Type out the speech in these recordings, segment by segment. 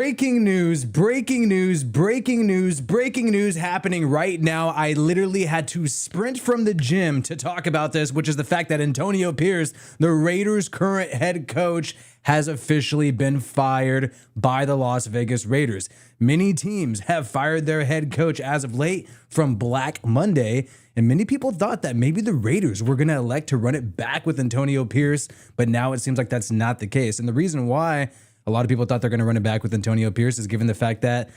Breaking news, breaking news, breaking news, breaking news happening right now. I literally had to sprint from the gym to talk about this, which is the fact that Antonio Pierce, the Raiders' current head coach, has officially been fired by the Las Vegas Raiders. Many teams have fired their head coach as of late from Black Monday, and many people thought that maybe the Raiders were going to elect to run it back with Antonio Pierce, but now it seems like that's not the case. And the reason why a lot of people thought they're going to run it back with Antonio Pierce is given the fact that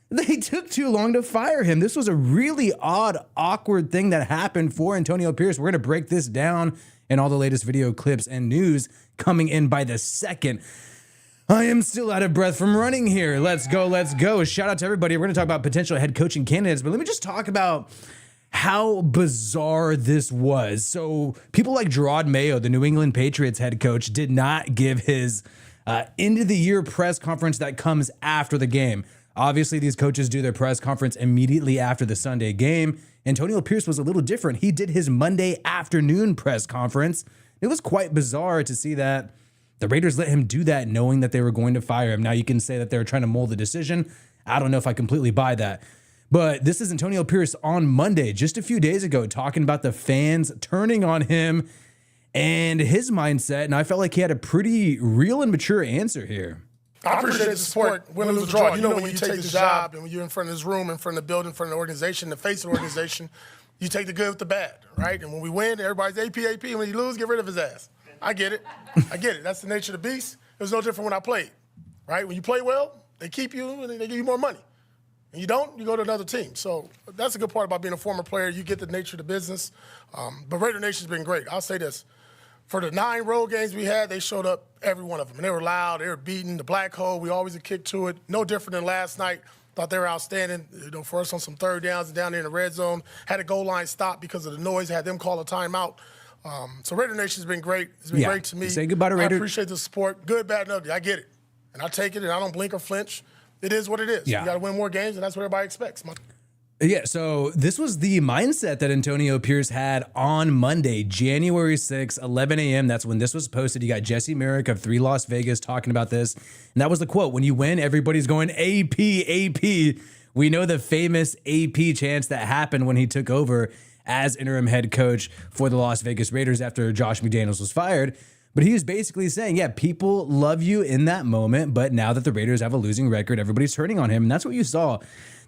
they took too long to fire him. This was a really odd, awkward thing that happened for Antonio Pierce. We're going to break this down in all the latest video clips and news coming in by the second. I am still out of breath from running here. Let's go, let's go. Shout out to everybody. We're going to talk about potential head coaching candidates, but let me just talk about how bizarre this was. So people like Gerard Mayo, the New England Patriots head coach, did not give his end of the year press conference that comes after the game. Obviously, these coaches do their press conference immediately after the Sunday game. Antonio Pierce was a little different. He did his Monday afternoon press conference. It was quite bizarre to see that the Raiders let him do that knowing that they were going to fire him. Now, you can say that they were trying to mold the decision. I don't know if I completely buy that. But this is Antonio Pierce on Monday, just a few days ago, talking about the fans turning on him and his mindset, and I felt like he had a pretty real and mature answer here. I appreciate the support, win or lose or draw. You know, when you take this job and when you're in front of this room, in front of the building, in front of the organization, the face of the organization, you take the good with the bad, right? And when we win, everybody's AP. When you lose, get rid of his ass. I get it. I get it. That's the nature of the beast. It was no different when I played, right? When you play well, they keep you and they give you more money. And you don't, you go to another team. So that's a good part about being a former player. You get the nature of the business. But Raider Nation's been great. I'll say this. For the 9 road games we had, they showed up, every one of them. And they were loud, they were beating. The black hole, we always a kick to it. No different than last night. Thought they were outstanding. You know, for us on some third downs and down there in the red zone. Had a goal line stop because of the noise. Had them call a timeout. So Raider Nation's been great. It's been great to me. Say goodbye to Raider. I appreciate the support. Good, bad, and ugly. I get it. And I take it, and I don't blink or flinch. It is what it is. Yeah. You got to win more games, and that's what everybody expects. Yeah, so this was the mindset that Antonio Pierce had on Monday, January 6th, 11 a.m. That's when this was posted. You got Jesse Merrick of 3 Las Vegas talking about this. And that was the quote. When you win, everybody's going AP, AP. We know the famous AP chants that happened when he took over as interim head coach for the Las Vegas Raiders after Josh McDaniels was fired. But he was basically saying, yeah, people love you in that moment, but now that the Raiders have a losing record, everybody's turning on him. And that's what you saw.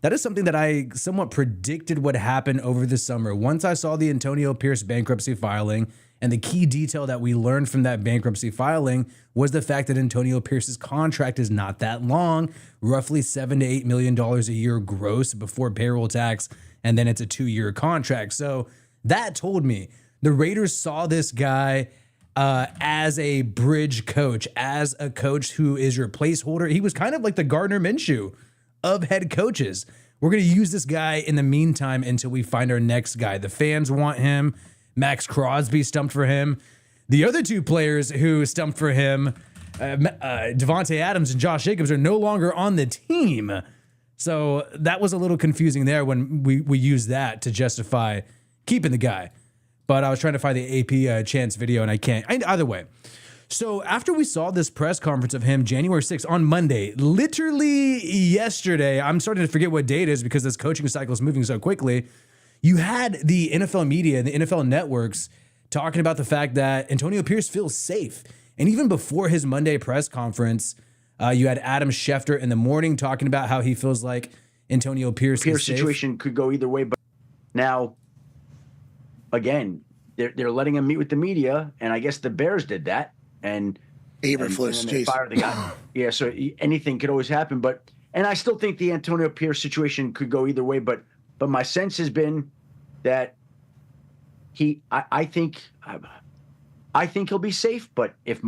That is something that I somewhat predicted would happen over the summer. Once I saw the Antonio Pierce bankruptcy filing, and the key detail that we learned from that bankruptcy filing was the fact that Antonio Pierce's contract is not that long, roughly $7 to $8 million a year gross before payroll tax, and then it's a 2-year contract. So that told me the Raiders saw this guy as a bridge coach, as a coach who is your placeholder. He was kind of like the Gardner Minshew of head coaches. We're going to use this guy in the meantime until we find our next guy. The fans want him. Maxx Crosby stumped for him. The other 2 players who stumped for him, Devontae Adams and Josh Jacobs, are no longer on the team. So that was a little confusing there when we used that to justify keeping the guy. But I was trying to find the AP chance video, and I can't. Either way. So after we saw this press conference of him January 6th on Monday, literally yesterday, I'm starting to forget what day it is because this coaching cycle is moving so quickly. You had the NFL media and the NFL networks talking about the fact that Antonio Pierce feels safe. And even before his Monday press conference, you had Adam Schefter in the morning talking about how he feels like Antonio Pierce is safe. Situation could go either way, but now, again, they're letting him meet with the media, and I guess the Bears did that. And they fire the guy. Yeah, so anything could always happen. And I still think the Antonio Pierce situation could go either way. But my sense has been that I think he'll be safe. But if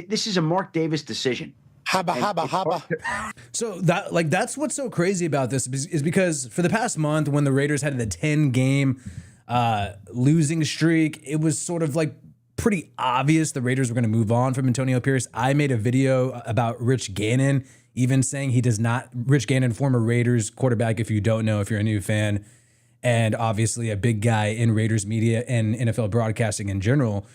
this is a Mark Davis decision. Haba. So that's what's so crazy about this is because for the past month, when the Raiders had the 10-game losing streak, it was sort of like pretty obvious the Raiders were going to move on from Antonio Pierce. I made a video about Rich Gannon, even saying he does not. Rich Gannon, former Raiders quarterback, if you don't know, if you're a new fan, and obviously a big guy in Raiders media and NFL broadcasting in general.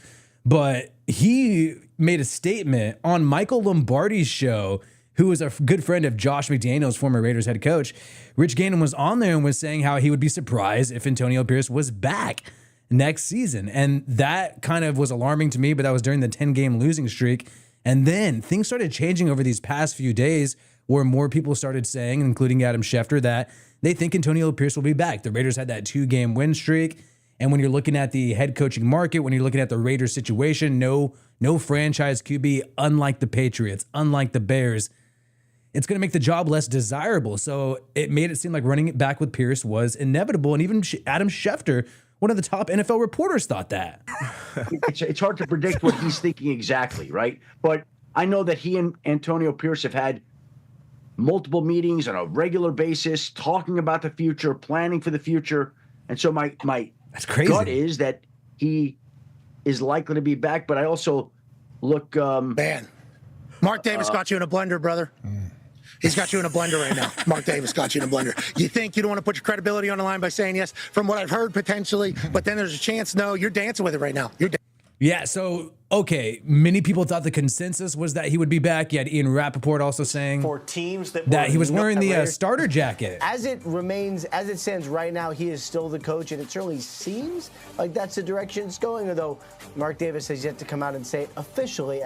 But he made a statement on Michael Lombardi's show who was a good friend of Josh McDaniels, former Raiders head coach. Rich Gannon was on there and was saying how he would be surprised if Antonio Pierce was back next season. And that kind of was alarming to me, but that was during the 10-game losing streak. And then things started changing over these past few days where more people started saying, including Adam Schefter, that they think Antonio Pierce will be back. The Raiders had that 2-game win streak. And when you're looking at the head coaching market, when you're looking at the Raiders situation, no franchise QB, unlike the Patriots, unlike the Bears, it's going to make the job less desirable. So it made it seem like running it back with Pierce was inevitable. And even Adam Schefter, one of the top NFL reporters, thought that. It's hard to predict what he's thinking exactly, right? But I know that he and Antonio Pierce have had multiple meetings on a regular basis, talking about the future, planning for the future. And so my That's crazy. gut is that he is likely to be back. But I also look. Man, Mark Davis got you in a blender, brother. He's got you in a blender right now. Mark Davis got you in a blender. You think you don't want to put your credibility on the line by saying yes, from what I've heard potentially, but then there's a chance no. You're dancing with it right now. Yeah, so, okay, many people thought the consensus was that he would be back. You had Ian Rappaport also saying for teams that he was wearing the starter jacket. As it stands right now, he is still the coach, and it certainly seems like that's the direction it's going, although Mark Davis has yet to come out and say it officially.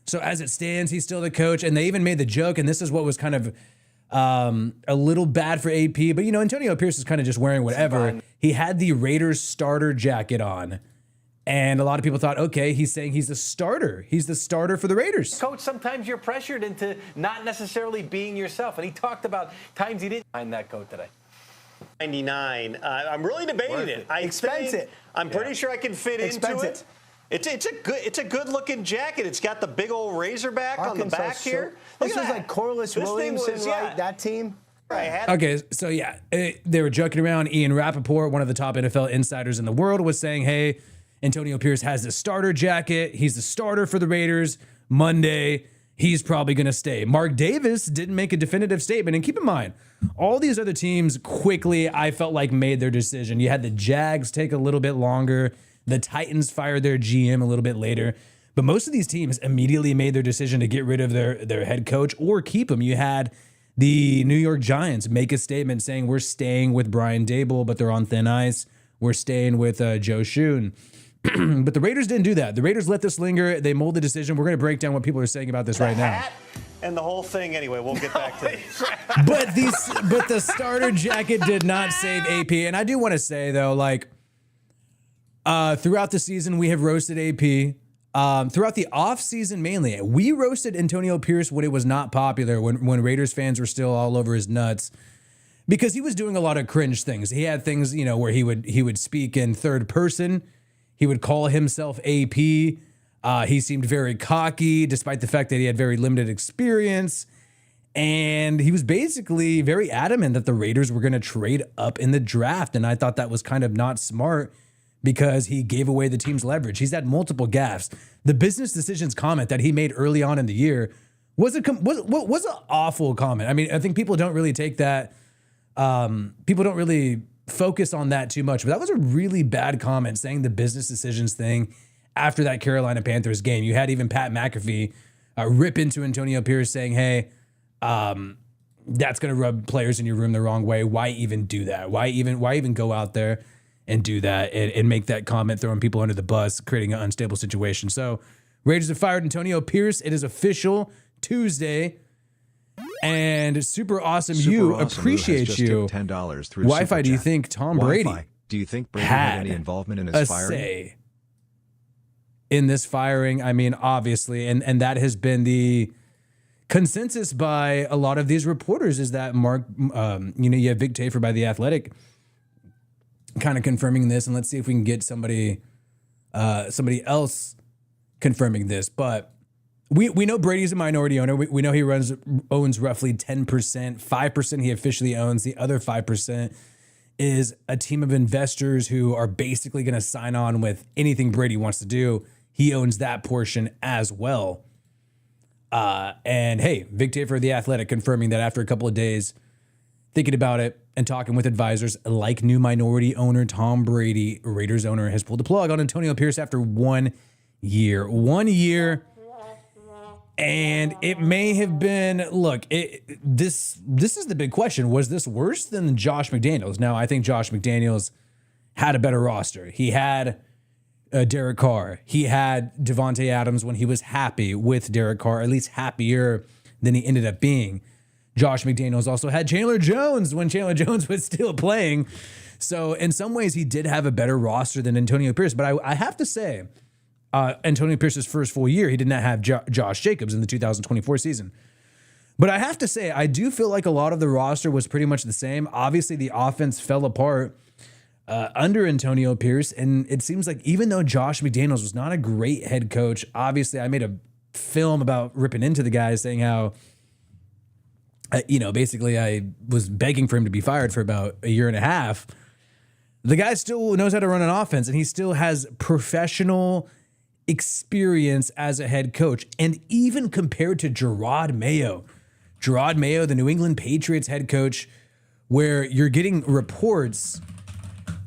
So as it stands, he's still the coach, and they even made the joke, and this is what was kind of a little bad for AP, but, Antonio Pierce is kind of just wearing whatever. He had the Raiders starter jacket on. And a lot of people thought, okay, he's saying he's the starter. He's the starter for the Raiders. Coach, sometimes you're pressured into not necessarily being yourself. And he talked about times he didn't find that coat today. 99. I'm really debating it. I'm pretty sure I can fit into it. It's a good looking jacket. It's got the big old Razorback on the back here. This was like Corliss Williamson, right? That team. Okay, so yeah, they were joking around. Ian Rappaport, one of the top NFL insiders in the world, was saying, hey, Antonio Pierce has the starter jacket. He's the starter for the Raiders. Monday, he's probably going to stay. Mark Davis didn't make a definitive statement. And keep in mind, all these other teams quickly, I felt like, made their decision. You had the Jags take a little bit longer. The Titans fired their GM a little bit later. But most of these teams immediately made their decision to get rid of their head coach or keep him. You had the New York Giants make a statement saying, we're staying with Brian Daboll, but they're on thin ice. We're staying with Joe Schoen. But the Raiders didn't do that. The Raiders let this linger. They molded the decision. We're going to break down what people are saying about this right now. And the whole thing, anyway. We'll get back to it. But the starter jacket did not save AP. And I do want to say, though, throughout the season, we have roasted AP. Throughout the offseason, mainly, we roasted Antonio Pierce when it was not popular, when Raiders fans were still all over his nuts, because he was doing a lot of cringe things. He had things, where he would speak in third person. He would call himself AP. He seemed very cocky, despite the fact that he had very limited experience. And he was basically very adamant that the Raiders were going to trade up in the draft. And I thought that was kind of not smart because he gave away the team's leverage. He's had multiple gaffes. The business decisions comment that he made early on in the year was an awful comment. I mean, I think people don't really take that. People don't really focus on that too much, but that was a really bad comment, saying the business decisions thing after that Carolina Panthers game. You had even Pat McAfee rip into Antonio Pierce saying, hey, that's going to rub players in your room the wrong way. Why even do that? Why even go out there and do that and make that comment, throwing people under the bus, creating an unstable situation? So Raiders have fired Antonio Pierce. It is official Tuesday. And super awesome. Appreciate you. $10 through Wi-Fi. Do you think Tom Brady? Do you think Brady had any involvement in his firing? Say in this firing? I mean, obviously, and that has been the consensus by a lot of these reporters, is that Mark, you have Vic Tafur by The Athletic kind of confirming this, and let's see if we can get somebody else confirming this, but. We know Brady's a minority owner. We know he owns roughly 10%. 5% he officially owns. The other 5% is a team of investors who are basically going to sign on with anything Brady wants to do. He owns that portion as well. And hey, Vic Tafur of The Athletic confirming that after a couple of days thinking about it and talking with advisors, like new minority owner Tom Brady, Raiders owner, has pulled the plug on Antonio Pierce after 1 year. 1 year. And it may have been, look, this is the big question. Was this worse than Josh McDaniels? Now, I think Josh McDaniels had a better roster. He had Derek Carr. He had Devontae Adams when he was happy with Derek Carr, at least happier than he ended up being. Josh McDaniels also had Chandler Jones when Chandler Jones was still playing. So in some ways, he did have a better roster than Antonio Pierce. But I have to say, Antonio Pierce's first full year, he did not have Josh Jacobs in the 2024 season. But I have to say, I do feel like a lot of the roster was pretty much the same. Obviously, the offense fell apart under Antonio Pierce. And it seems like even though Josh McDaniels was not a great head coach, obviously I made a film about ripping into the guy saying how, basically I was begging for him to be fired for about a year and a half. The guy still knows how to run an offense, and he still has professional experience as a head coach. And even compared to Gerard Mayo, the New England Patriots head coach, where you're getting reports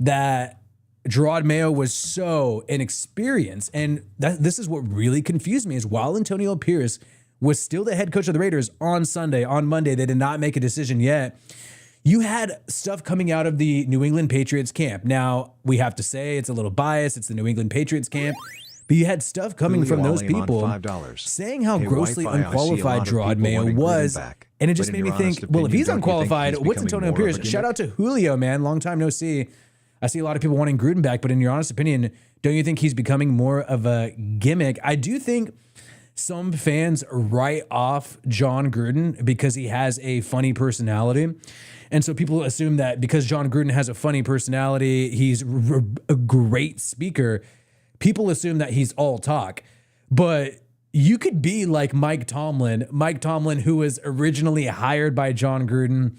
that Gerard Mayo was so inexperienced. And this is what really confused me, is while Antonio Pierce was still the head coach of the Raiders on Monday, they did not make a decision yet. You had stuff coming out of the New England Patriots camp. Now, we have to say it's a little biased. It's the New England Patriots camp. But you had stuff coming from those people saying how grossly unqualified Gerard Mayo was. And it just made me think, well, if he's unqualified, what's Antonio Pierce? Shout out to Julio, man. Long time no see. I see a lot of people wanting Gruden back, but in your honest opinion, don't you think he's becoming more of a gimmick? I do think some fans write off John Gruden because he has a funny personality. And so people assume that because John Gruden has a funny personality, he's a great speaker. People assume that he's all talk. But you could be like Mike Tomlin, who was originally hired by John Gruden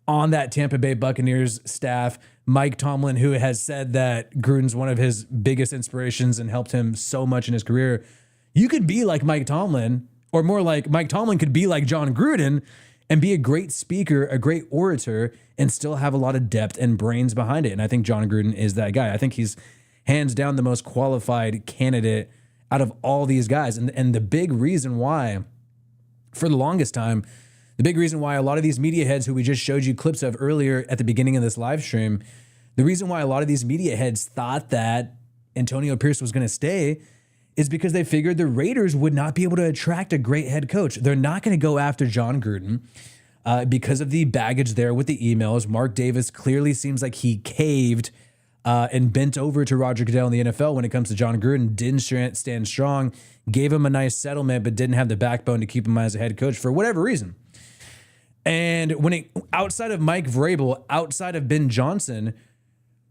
on that Tampa Bay Buccaneers staff. Mike Tomlin, who has said that Gruden's one of his biggest inspirations and helped him so much in his career. You could be like Mike Tomlin, or more like Mike Tomlin could be like John Gruden and be a great speaker, a great orator, and still have a lot of depth and brains behind it. And I think John Gruden is that guy. I think he's hands down the most qualified candidate out of all these guys. And the big reason why, for the longest time, the big reason why a lot of these media heads who we just showed you clips of earlier at the beginning of this live stream, the reason why a lot of these media heads thought that Antonio Pierce was going to stay is because they figured the Raiders would not be able to attract a great head coach. They're not going to go after John Gruden because of the baggage there with the emails. Mark Davis clearly seems like he caved and bent over to Roger Goodell in the NFL when it comes to John Gruden, didn't stand strong, gave him a nice settlement, but didn't have the backbone to keep him as a head coach for whatever reason. And outside of Mike Vrabel, outside of Ben Johnson,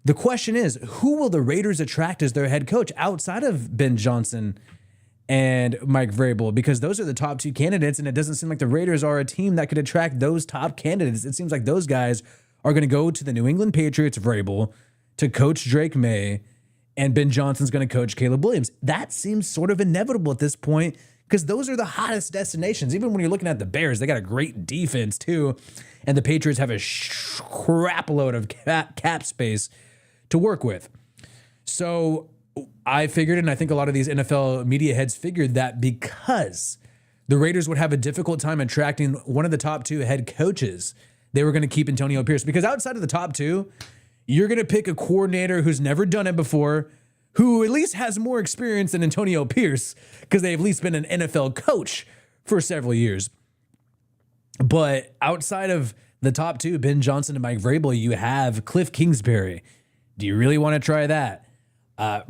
the question is, who will the Raiders attract as their head coach outside of Ben Johnson and Mike Vrabel? Because those are the top two candidates, and it doesn't seem like the Raiders are a team that could attract those top candidates. It seems like those guys are going to go to the New England Patriots, Vrabel, to coach Drake May, and Ben Johnson's going to coach Caleb Williams. That seems sort of inevitable at this point because those are the hottest destinations. Even when you're looking at the Bears, they got a great defense too, and the Patriots have a crap load of cap space to work with. So I figured, and I think a lot of these NFL media heads figured, that because the Raiders would have a difficult time attracting one of the top two head coaches, they were going to keep Antonio Pierce. Because outside of the top two, you're going to pick a coordinator who's never done it before, who at least has more experience than Antonio Pierce, because they've at least been an NFL coach for several years. But outside of the top two, Ben Johnson and Mike Vrabel, you have Cliff Kingsbury. Do you really want to try that?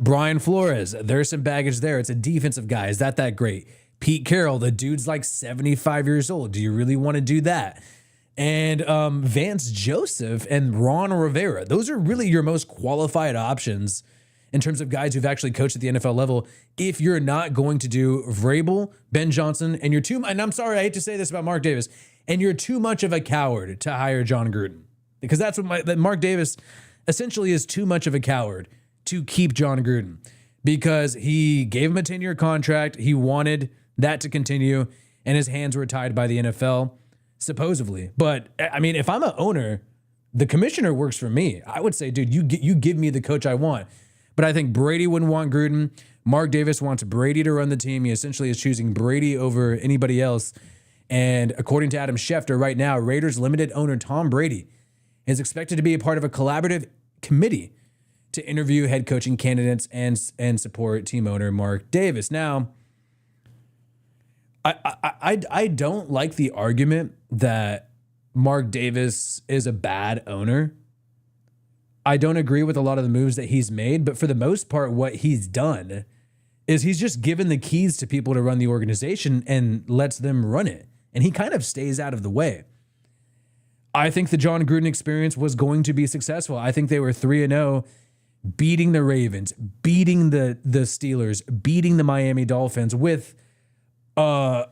Brian Flores, there's some baggage there. It's a defensive guy. Is that great? Pete Carroll, the dude's like 75 years old. Do you really want to do that? And Vance Joseph and Ron Rivera. Those are really your most qualified options in terms of guys who've actually coached at the NFL level. If you're not going to do Vrabel, Ben Johnson, and and I'm sorry, I hate to say this about Mark Davis, and you're too much of a coward to hire John Gruden. Because that's what Mark Davis essentially is too much of a coward to keep John Gruden, because he gave him a 10-year contract. He wanted that to continue, and his hands were tied by the NFL, supposedly. But I mean, if I'm an owner, the commissioner works for me. I would say, dude, you give me the coach I want. But I think Brady wouldn't want Gruden. Mark Davis wants Brady to run the team. He essentially is choosing Brady over anybody else. And according to Adam Schefter, right now, Raiders limited owner Tom Brady is expected to be a part of a collaborative committee to interview head coaching candidates and support team owner Mark Davis. Now, I don't like the argument that Mark Davis is a bad owner. I don't agree with a lot of the moves that he's made, but for the most part, what he's done is he's just given the keys to people to run the organization and lets them run it. And he kind of stays out of the way. I think the John Gruden experience was going to be successful. I think they were 3-0, beating the Ravens, beating the Steelers, beating the Miami Dolphins with an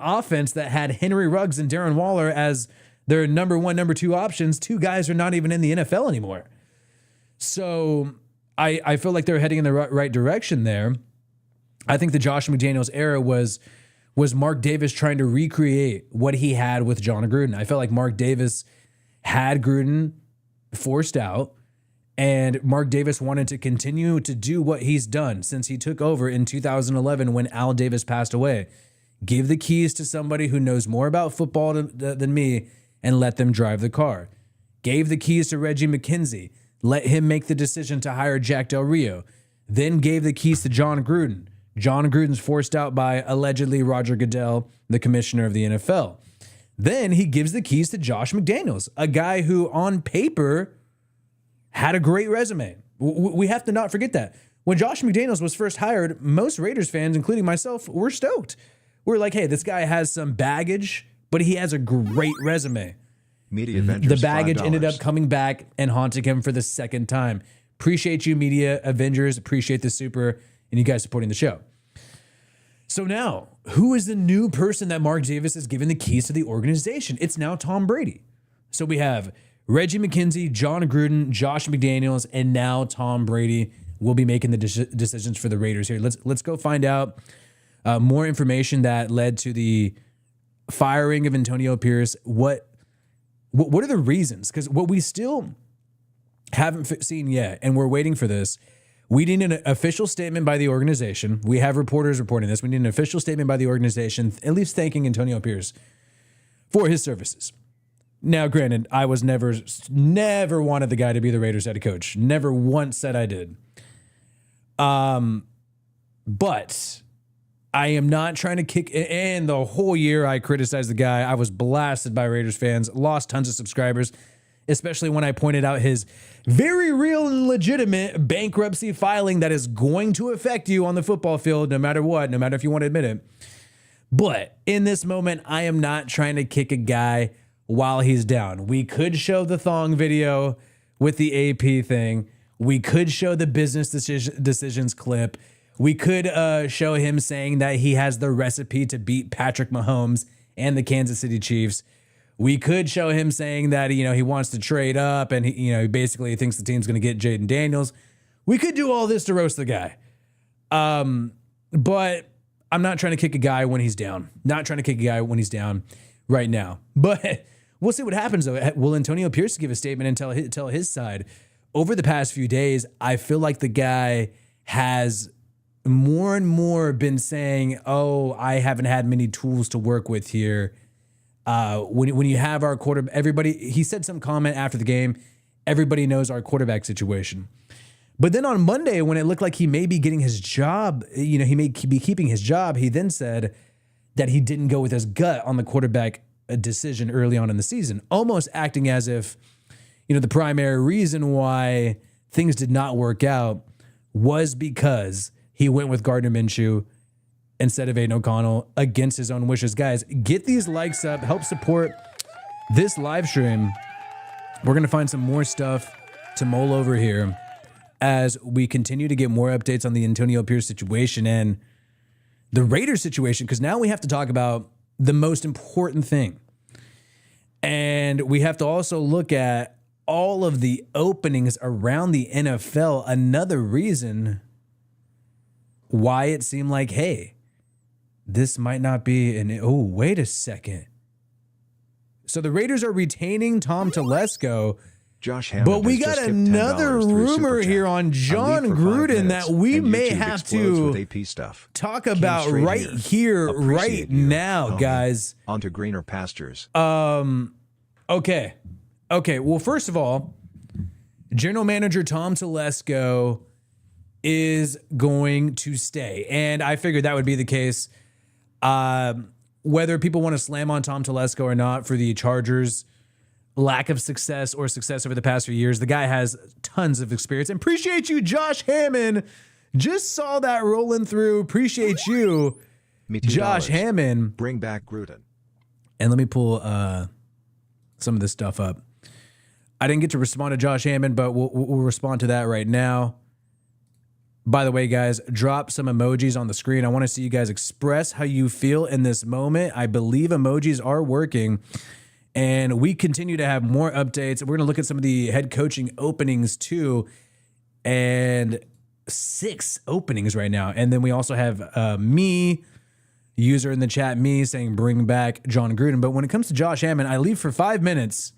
offense that had Henry Ruggs and Darren Waller as their number one, number two options. Two guys are not even in the NFL anymore. So I feel like they're heading in the right direction there. I think the Josh McDaniels era was Mark Davis trying to recreate what he had with John Gruden. I felt like Mark Davis had Gruden forced out, and Mark Davis wanted to continue to do what he's done since he took over in 2011 when Al Davis passed away. Give the keys to somebody who knows more about football than me and let them drive the car. Gave the keys to Reggie McKenzie. Let him make the decision to hire Jack Del Rio. Then gave the keys to John Gruden. John Gruden's forced out by allegedly Roger Goodell, the commissioner of the NFL. Then he gives the keys to Josh McDaniels, a guy who on paper had a great resume. We have to not forget that. When Josh McDaniels was first hired, most Raiders fans, including myself, were stoked. We're like, hey, this guy has some baggage, but he has a great resume. Media Avengers, the baggage $5. ended up coming back and haunting him for the second time. Appreciate you, Media Avengers. Appreciate the super and you guys supporting the show. So now, who is the new person that Mark Davis has given the keys to the organization? It's now Tom Brady. So we have Reggie McKenzie, John Gruden, Josh McDaniels, and now Tom Brady will be making the decisions for the Raiders here. Let's go find out more information that led to the firing of Antonio Pierce. What are the reasons? Because what we still haven't seen yet, and we're waiting for this, we need an official statement by the organization. We have reporters reporting this. We need an official statement by the organization, at least thanking Antonio Pierce for his services. Now, granted, I was never wanted the guy to be the Raiders head coach. Never once said I did. But I am not trying to kick. And the whole year I criticized the guy. I was blasted by Raiders fans, lost tons of subscribers, especially when I pointed out his very real and legitimate bankruptcy filing that is going to affect you on the football field, no matter what, no matter if you want to admit it. But in this moment, I am not trying to kick a guy while he's down. We could show the thong video with the AP thing. We could show the business decisions clip. We could show him saying that he has the recipe to beat Patrick Mahomes and the Kansas City Chiefs. We could show him saying that, he wants to trade up and he basically thinks the team's going to get Jaden Daniels. We could do all this to roast the guy. But I'm not trying to kick a guy when he's down. Not trying to kick a guy when he's down right now. But we'll see what happens, though. Will Antonio Pierce give a statement and tell his side? Over the past few days, I feel like the guy has more and more been saying, I haven't had many tools to work with here. When you have our quarterback, everybody, he said some comment after the game, everybody knows our quarterback situation. But then on Monday, when it looked like he may be getting his job, he may be keeping his job, he then said that he didn't go with his gut on the quarterback decision early on in the season, almost acting as if, the primary reason why things did not work out was because he went with Gardner Minshew instead of Aiden O'Connell against his own wishes. Guys, get these likes up. Help support this live stream. We're going to find some more stuff to mull over here as we continue to get more updates on the Antonio Pierce situation and the Raiders situation, because now we have to talk about the most important thing. And we have to also look at all of the openings around the NFL. Another reason why it seemed like, hey, this might not be wait a second. So the Raiders are retaining Tom Telesco Josh Hammond But we has got just tipped another $10 through rumor Super here Chat. on John I'm lead for 5 Gruden minutes, that we and may YouTube have explodes to with AP stuff. talk Came about straight right here, right Appreciate you, now, homie. guys. Onto greener pastures. Okay. Well, first of all, General Manager Tom Telesco is going to stay. And I figured that would be the case. Whether people want to slam on Tom Telesco or not for the Chargers' lack of success or success over the past few years, the guy has tons of experience. And appreciate you, Josh Hammond. Just saw that rolling through. Appreciate you, Me too, Josh dollars. Hammond. Bring back Gruden. And let me pull some of this stuff up. I didn't get to respond to Josh Hammond, but we'll respond to that right now. By the way, guys, drop some emojis on the screen. I want to see you guys express how you feel in this moment. I believe emojis are working. And we continue to have more updates. We're going to look at some of the head coaching openings too. And 6 openings right now. And then we also have me, user in the chat, me saying bring back John Gruden. But when it comes to Josh Hammond, I leave for 5 minutes.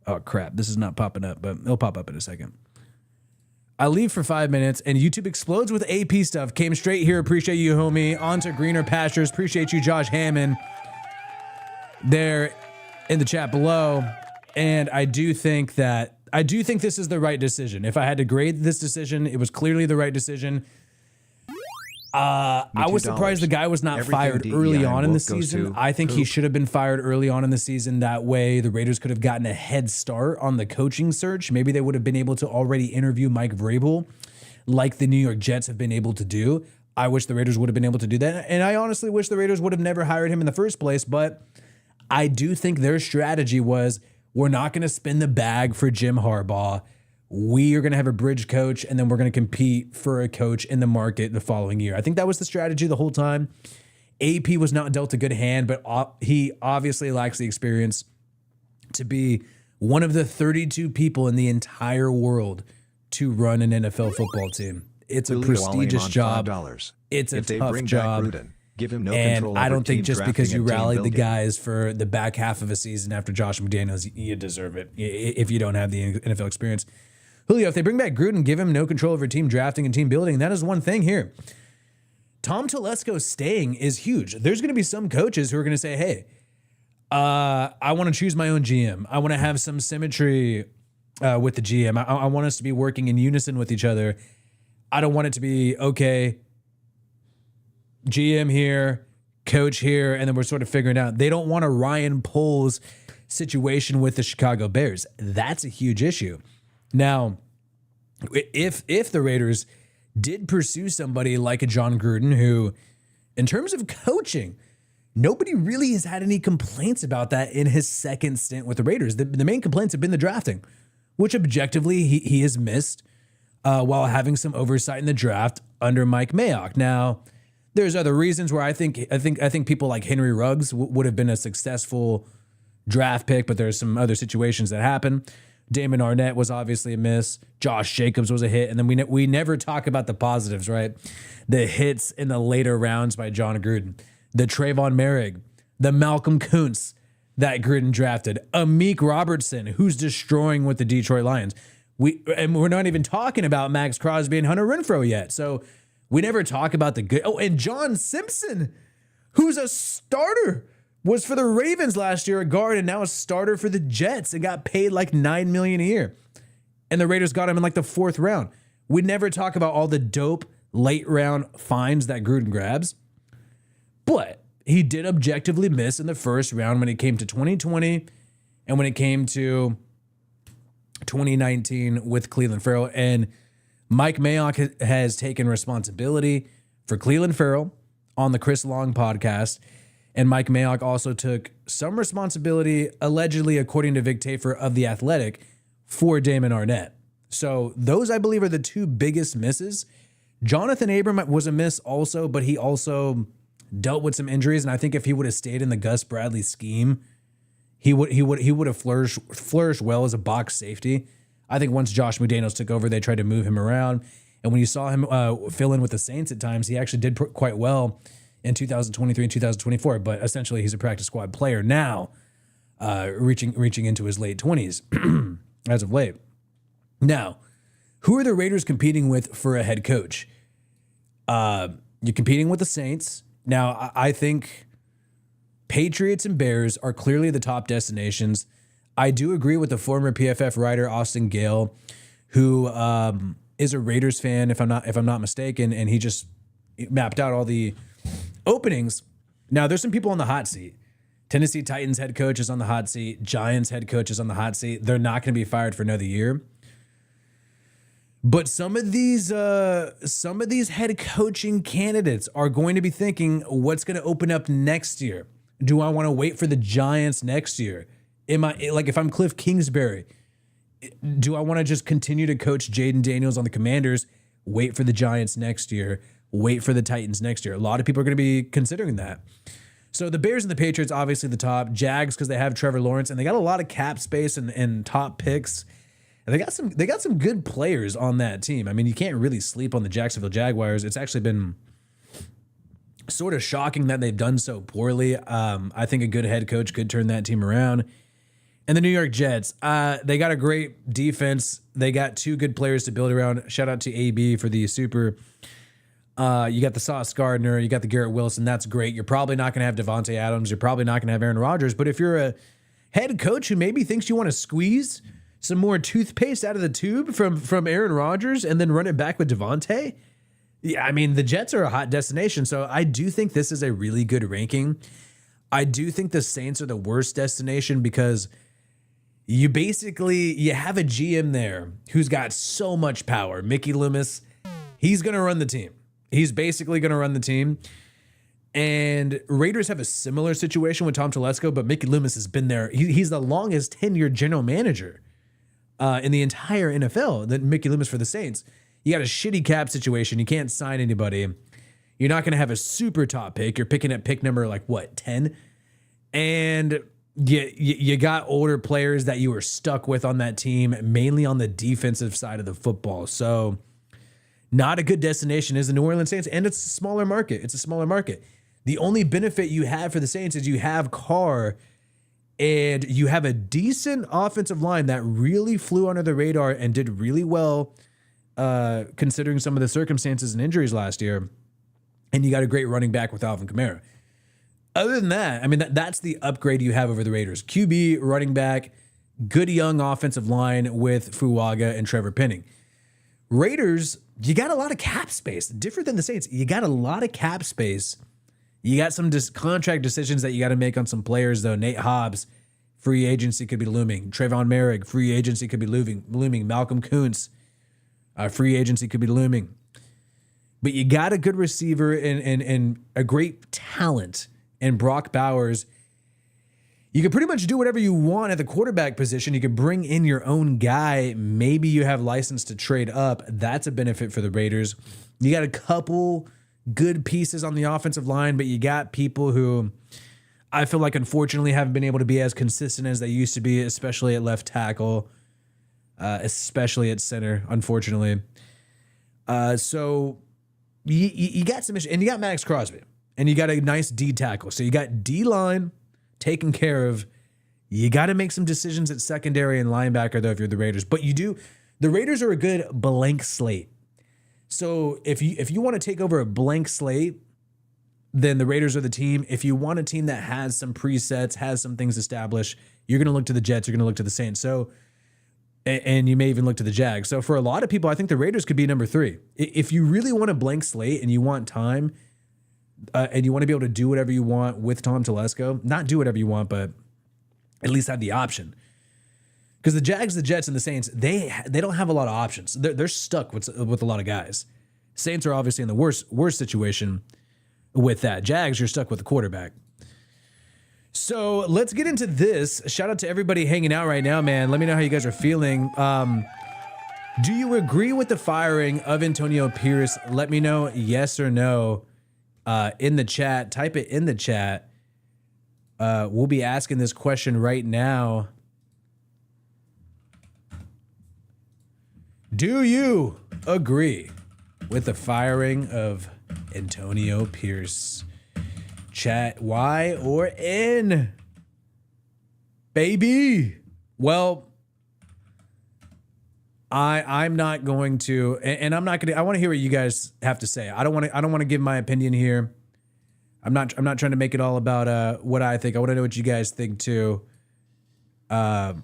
Oh, crap. This is not popping up, but it'll pop up in a second. I leave for 5 minutes, and YouTube explodes with AP stuff. Came straight here. Appreciate you, homie. On to greener pastures. Appreciate you, Josh Hammond. There in the chat below. And I do think this is the right decision. If I had to grade this decision, it was clearly the right decision. I was surprised the guy was not fired early on in the season. I think he should have been fired early on in the season. That way the Raiders could have gotten a head start on the coaching search. Maybe they would have been able to already interview Mike Vrabel like the New York Jets have been able to do. I wish the Raiders would have been able to do that. And I honestly wish the Raiders would have never hired him in the first place. But I do think their strategy was, we're not going to spin the bag for Jim Harbaugh. We are going to have a bridge coach, and then we're going to compete for a coach in the market the following year. I think that was the strategy the whole time. AP was not dealt a good hand, but he obviously lacks the experience to be one of the 32 people in the entire world to run an NFL football team. It's a prestigious job. It's a tough job. Give him no and control I over don't think team just drafting because you and team rallied the building. guys for the back half of a season after Josh McDaniels, you deserve it if you don't have the NFL experience. Julio, if they bring back Gruden, give him no control over team drafting and team building. That is one thing here. Tom Telesco staying is huge. There's going to be some coaches who are going to say, hey, I want to choose my own GM. I want to have some symmetry with the GM. I want us to be working in unison with each other. I don't want it to be, okay, GM here, coach here, and then we're sort of figuring out. They don't want a Ryan Poles situation with the Chicago Bears. That's a huge issue. Now, if the Raiders did pursue somebody like a John Gruden, who, in terms of coaching, nobody really has had any complaints about that in his second stint with the Raiders. The main complaints have been the drafting, which objectively he has missed while having some oversight in the draft under Mike Mayock. Now, there's other reasons where I think people like Henry Ruggs would have been a successful draft pick, but there's some other situations that happen. Damon Arnett was obviously a miss. Josh Jacobs was a hit. And then we never talk about the positives, right? The hits in the later rounds by John Gruden. The Trayvon Merrick. The Malcolm Kuntz that Gruden drafted. Amik Robertson, who's destroying with the Detroit Lions. We're not even talking about Maxx Crosby and Hunter Renfrow yet. So we never talk about the good. Oh, and John Simpson, who's a starter, was for the Ravens last year, a guard, and now a starter for the Jets and got paid like $9 million a year. And the Raiders got him in like the 4th round. We never talk about all the dope late round finds that Gruden grabs. But he did objectively miss in the first round when it came to 2020 and when it came to 2019 with Cleveland Farrell. And Mike Mayock has taken responsibility for Cleveland Farrell on the Chris Long podcast. And Mike Mayock also took some responsibility, allegedly, according to Vic Tafur of The Athletic, for Damon Arnett. So those, I believe, are the 2 biggest misses. Jonathan Abram was a miss also, but he also dealt with some injuries. And I think if he would have stayed in the Gus Bradley scheme, he would have flourished well as a box safety. I think once Josh McDaniels took over, they tried to move him around. And when you saw him fill in with the Saints at times, he actually did quite well in 2023 and 2024, but essentially he's a practice squad player now, reaching into his late 20s. as of late. Now, who are the Raiders competing with for a head coach? You're competing with the Saints. Now, I think Patriots and Bears are clearly the top destinations. I do agree with the former PFF writer Austin Gale, who is a Raiders fan, if I'm not mistaken, and he just mapped out all the openings. Now, there's some people on the hot seat. Tennessee Titans head coach is on the hot seat. Giants head coach is on the hot seat. They're not going to be fired for another year. But some of these head coaching candidates are going to be thinking, what's going to open up next year? Do I want to wait for the Giants next year? If I'm Cliff Kingsbury, do I want to just continue to coach Jaden Daniels on the Commanders, wait for the Giants next year, wait for the Titans next year? A lot of people are going to be considering that. So the Bears and the Patriots, obviously the top. Jags, because they have Trevor Lawrence, and they got a lot of cap space and top picks. And they got some good players on that team. I mean, you can't really sleep on the Jacksonville Jaguars. It's actually been sort of shocking that they've done so poorly. I think a good head coach could turn that team around. And the New York Jets, they got a great defense. They got two good players to build around. Shout out to AB for the super. You got the Sauce Gardner. You got the Garrett Wilson. That's great. You're probably not going to have Devontae Adams. You're probably not going to have Aaron Rodgers. But if you're a head coach who maybe thinks you want to squeeze some more toothpaste out of the tube from Aaron Rodgers and then run it back with Devontae, yeah, I mean, the Jets are a hot destination. So I do think this is a really good ranking. I do think the Saints are the worst destination because you have a GM there who's got so much power. Mickey Loomis, he's going to run the team. He's basically going to run the team. And Raiders have a similar situation with Tom Telesco, but Mickey Loomis has been there. He's the longest tenured general manager in the entire NFL than Mickey Loomis for the Saints. You got a shitty cap situation. You can't sign anybody. You're not going to have a super top pick. You're picking at pick number 10? And you got older players that you were stuck with on that team, mainly on the defensive side of the football. So not a good destination is the New Orleans Saints, and it's a smaller market. The only benefit you have for the Saints is you have Carr, and you have a decent offensive line that really flew under the radar and did really well considering some of the circumstances and injuries last year. And you got a great running back with Alvin Kamara. Other than that, I mean, that's the upgrade you have over the Raiders. QB, running back, good young offensive line with Fuaga and Trevor Penning. Raiders, you got a lot of cap space. Different than the Saints, you got a lot of cap space. You got some contract decisions that you got to make on some players, though. Nate Hobbs, free agency could be looming. Trayvon Merrick, free agency could be looming. Malcolm Kuntz, free agency could be looming. But you got a good receiver and a great talent in Brock Bowers. You can pretty much do whatever you want at the quarterback position. You can bring in your own guy. Maybe you have license to trade up. That's a benefit for the Raiders. You got a couple good pieces on the offensive line, but you got people who I feel like unfortunately haven't been able to be as consistent as they used to be, especially at left tackle, especially at center, unfortunately. So you got some issues, and you got Maxx Crosby, and you got a nice D tackle. So you got D-line taken care of. You got to make some decisions at secondary and linebacker, though, if you're the Raiders. But the Raiders are a good blank slate. So if you want to take over a blank slate, then the Raiders are the team. If you want a team that has some presets, has some things established, you're going to look to the Jets, you're going to look to the Saints. So, and you may even look to the Jags. So for a lot of people, I think the Raiders could be number 3. If you really want a blank slate and you want time, and you want to be able to do whatever you want with Tom Telesco, not do whatever you want, but at least have the option. Because the Jags, the Jets, and the Saints, they don't have a lot of options. They're stuck with a lot of guys. Saints are obviously in the worst situation with that. Jags, you're stuck with the quarterback. So let's get into this. Shout out to everybody hanging out right now, man. Let me know how you guys are feeling. Do you agree with the firing of Antonio Pierce? Let me know yes or no in the chat. Type it in the chat. We'll be asking this question right now. Do you agree with the firing of Antonio Pierce? Chat Y or N, baby. Well, I'm not going to, and I'm not going to. I want to hear what you guys have to say. I don't want to give my opinion here. I'm not trying to make it all about what I think. I want to know what you guys think too. And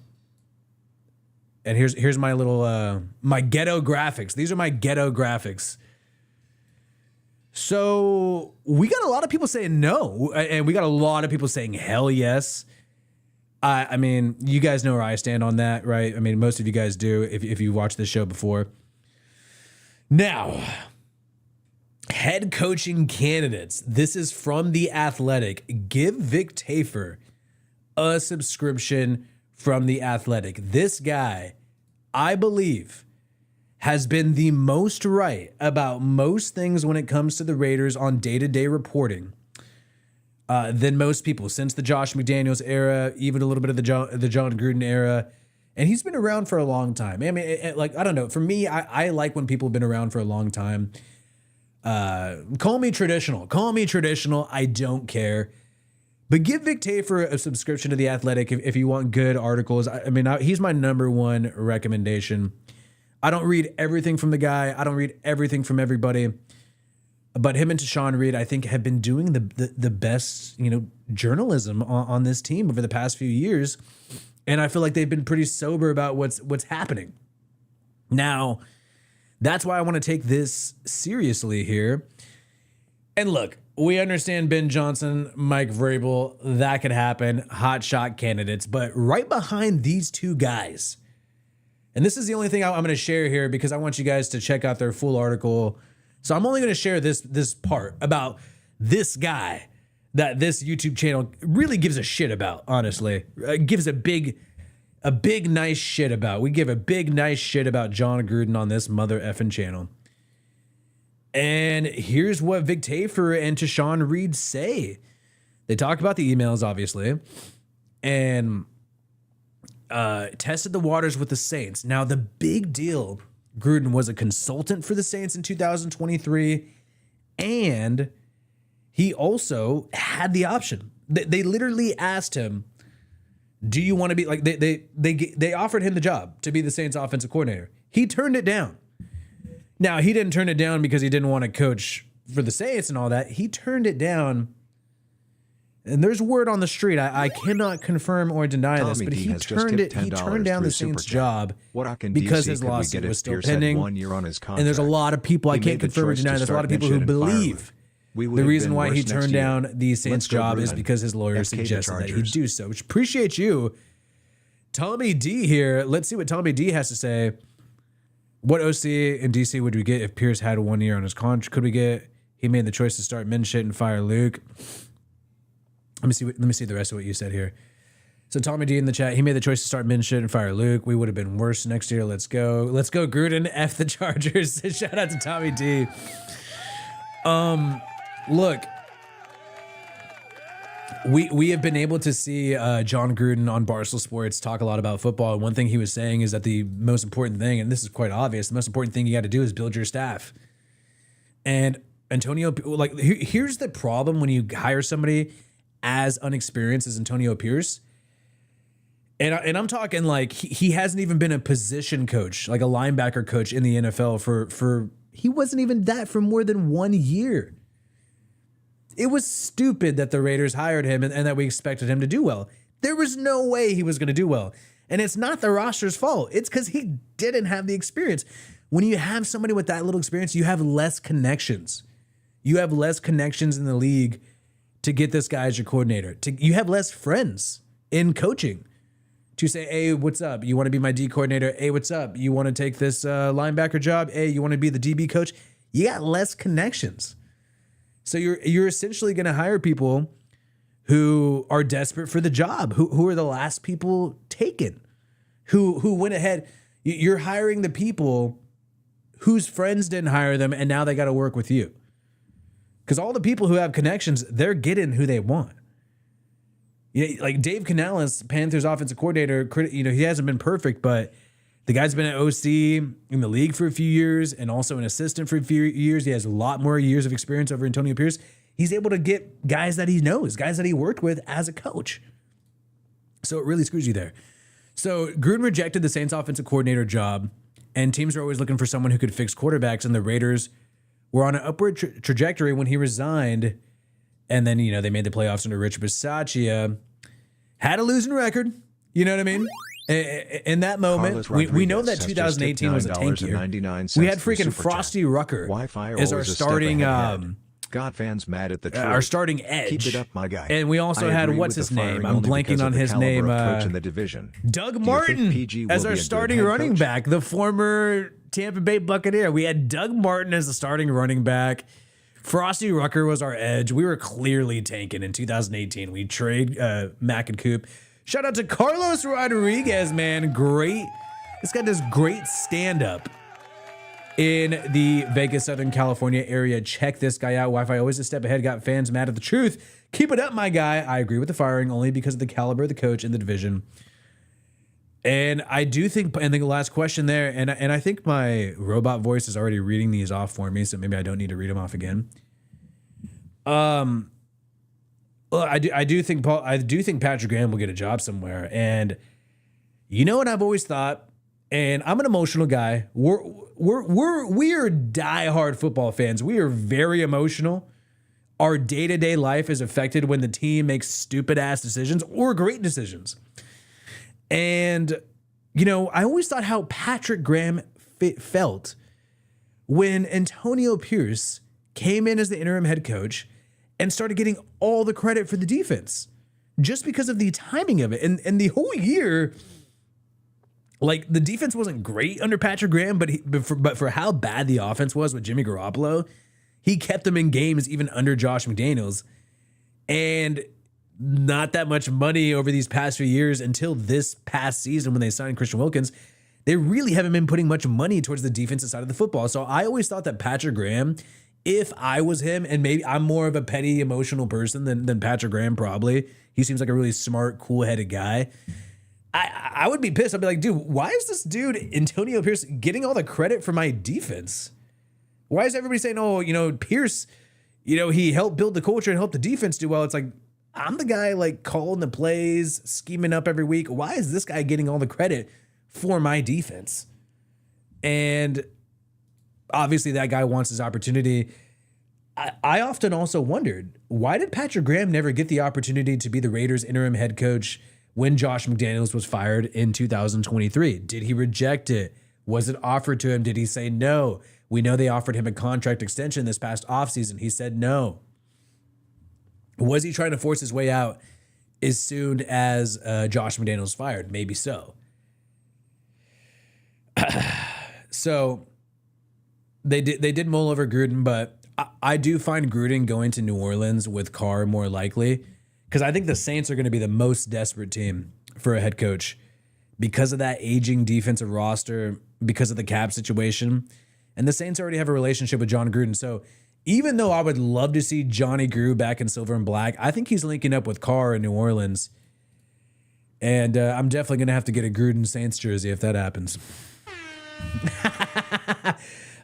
here's my little my ghetto graphics. These are my ghetto graphics. So we got a lot of people saying no, and we got a lot of people saying hell yes. I mean, you guys know where I stand on that, right? I mean, most of you guys do if you watched this show before. Now, head coaching candidates. This is from The Athletic. Give Vic Tafur a subscription from The Athletic. This guy, I believe, has been the most right about most things when it comes to the Raiders on day-to-day reporting than most people since the Josh McDaniels era, even a little bit of the John Gruden era. And he's been around for a long time. I mean, I don't know. For me, I like when people have been around for a long time. Call me traditional. I don't care. But give Vic Tafur a subscription to The Athletic if you want good articles. I mean, he's my number one recommendation. I don't read everything from the guy. I don't read everything from everybody. But him and Tashawn Reed, I think, have been doing the best, journalism on this team over the past few years. And I feel like they've been pretty sober about what's happening. Now, that's why I want to take this seriously here. And look, we understand Ben Johnson, Mike Vrabel, that could happen, hot shot candidates. But right behind these two guys, and this is the only thing I'm going to share here because I want you guys to check out their full article. So I'm only going to share this part about this guy that this YouTube channel really gives a shit about, honestly. Gives a big nice shit about. We give a big nice shit about John Gruden on this mother effing channel. And here's what Vic Tafur and Tashawn Reed say. They talk about the emails, obviously, and tested the waters with the Saints. Now, the big deal, Gruden was a consultant for the Saints in 2023, and he also had the option. They literally asked him, do you want to be, like, they offered him the job to be the Saints offensive coordinator. He turned it down. Now, he didn't turn it down because he didn't want to coach for the Saints and all that. He turned it down. And there's word on the street. I cannot confirm or deny this, but he turned down the Saints job because his lawsuit was still pending. And there's a lot of people, I can't confirm or deny, there's a lot of people who believe the reason why he turned down the Saints job is because his lawyer suggested that he do so, which appreciate you. Tommy D here. Let's see what Tommy D has to say. What OC and DC would we get if Pierce had 1 year on his contract? Could we get, he made the choice to start Min shit and fire Luke. Let me see the rest of what you said here. So Tommy D in the chat, he made the choice to start Min shit and fire Luke. We would have been worse next year. Let's go Gruden, F the Chargers. Shout out to Tommy D. Look, we have been able to see John Gruden on Barstool Sports talk a lot about football. And one thing he was saying is that the most important thing, and this is quite obvious, the most important thing you got to do is build your staff. And Antonio, like, here's the problem when you hire somebody as unexperienced as Antonio Pierce. And I'm talking like he hasn't even been a position coach, like a linebacker coach in the NFL for he wasn't even that for more than 1 year. It was stupid that the Raiders hired him and that we expected him to do well. There was no way he was going to do well. And it's not the roster's fault. It's because he didn't have the experience. When you have somebody with that little experience, you have less connections. You have less connections in the league to get this guy as your coordinator. You have less friends in coaching to say, hey, what's up? You want to be my D coordinator? Hey, what's up? You want to take this linebacker job? Hey, you want to be the DB coach? You got less connections. So you're essentially going to hire people who are desperate for the job, who are the last people taken, who went ahead. You're hiring the people whose friends didn't hire them, and now they got to work with you. Because all the people who have connections, they're getting who they want. Like Dave Canales, Panthers offensive coordinator, he hasn't been perfect, but the guy's been an OC in the league for a few years and also an assistant for a few years. He has a lot more years of experience over Antonio Pierce. He's able to get guys that he knows, guys that he worked with as a coach. So it really screws you there. So Gruden rejected the Saints offensive coordinator job and teams are always looking for someone who could fix quarterbacks, and the Raiders were on an upward trajectory when he resigned, and then, they made the playoffs under Rich Bisaccia. Had a losing record, you know what I mean? In that moment, we know that 2018 was a tank year. We had freaking Frosty Rucker as our starting God fans mad at the truth. Our starting edge. Keep it up, my guy. And we also had, what's his name? I'm blanking on his name. In the division. Doug Martin as our starting running back, the former Tampa Bay Buccaneer. We had Doug Martin as the starting running back. Frosty Rucker was our edge. We were clearly tanking in 2018. We trade Mack and Coop. Shout out to Carlos Rodriguez, man. Great. This guy does great stand-up in the Vegas, Southern California area. Check this guy out. Wi-Fi always a step ahead. Got fans mad at the truth. Keep it up, my guy. I agree with the firing only because of the caliber of the coach in the division. And I do think, and the last question there, and I think my robot voice is already reading these off for me, so maybe I don't need to read them off again. Well, I do think Patrick Graham will get a job somewhere. And you know what I've always thought, and I'm an emotional guy. We are diehard football fans. We are very emotional. Our day-to-day life is affected when the team makes stupid ass decisions or great decisions. And I always thought how Patrick Graham felt when Antonio Pierce came in as the interim head coach and started getting all the credit for the defense just because of the timing of it. And the whole year, like, the defense wasn't great under Patrick Graham, but for how bad the offense was with Jimmy Garoppolo, he kept them in games even under Josh McDaniels. And not that much money over these past few years until this past season when they signed Christian Wilkins. They really haven't been putting much money towards the defensive side of the football. So I always thought that Patrick Graham, if I was him, and maybe I'm more of a petty, emotional person than Patrick Graham probably. He seems like a really smart, cool-headed guy. I would be pissed. I'd be like, dude, why is this dude, Antonio Pierce, getting all the credit for my defense? Why is everybody saying, Pierce, he helped build the culture and helped the defense do well? It's like, I'm the guy like calling the plays, scheming up every week. Why is this guy getting all the credit for my defense? And obviously that guy wants his opportunity. I often also wondered, why did Patrick Graham never get the opportunity to be the Raiders interim head coach when Josh McDaniels was fired in 2023? Did he reject it? Was it offered to him? Did he say no? We know they offered him a contract extension this past offseason. He said no. Was he trying to force his way out as soon as Josh McDaniels fired? Maybe so. So they did mull over Gruden, but I do find Gruden going to New Orleans with Carr more likely, because I think the Saints are going to be the most desperate team for a head coach because of that aging defensive roster, because of the cap situation. And the Saints already have a relationship with John Gruden. So even though I would love to see Johnny Gruden back in silver and black, I think he's linking up with Carr in New Orleans. And I'm definitely going to have to get a Gruden Saints jersey if that happens.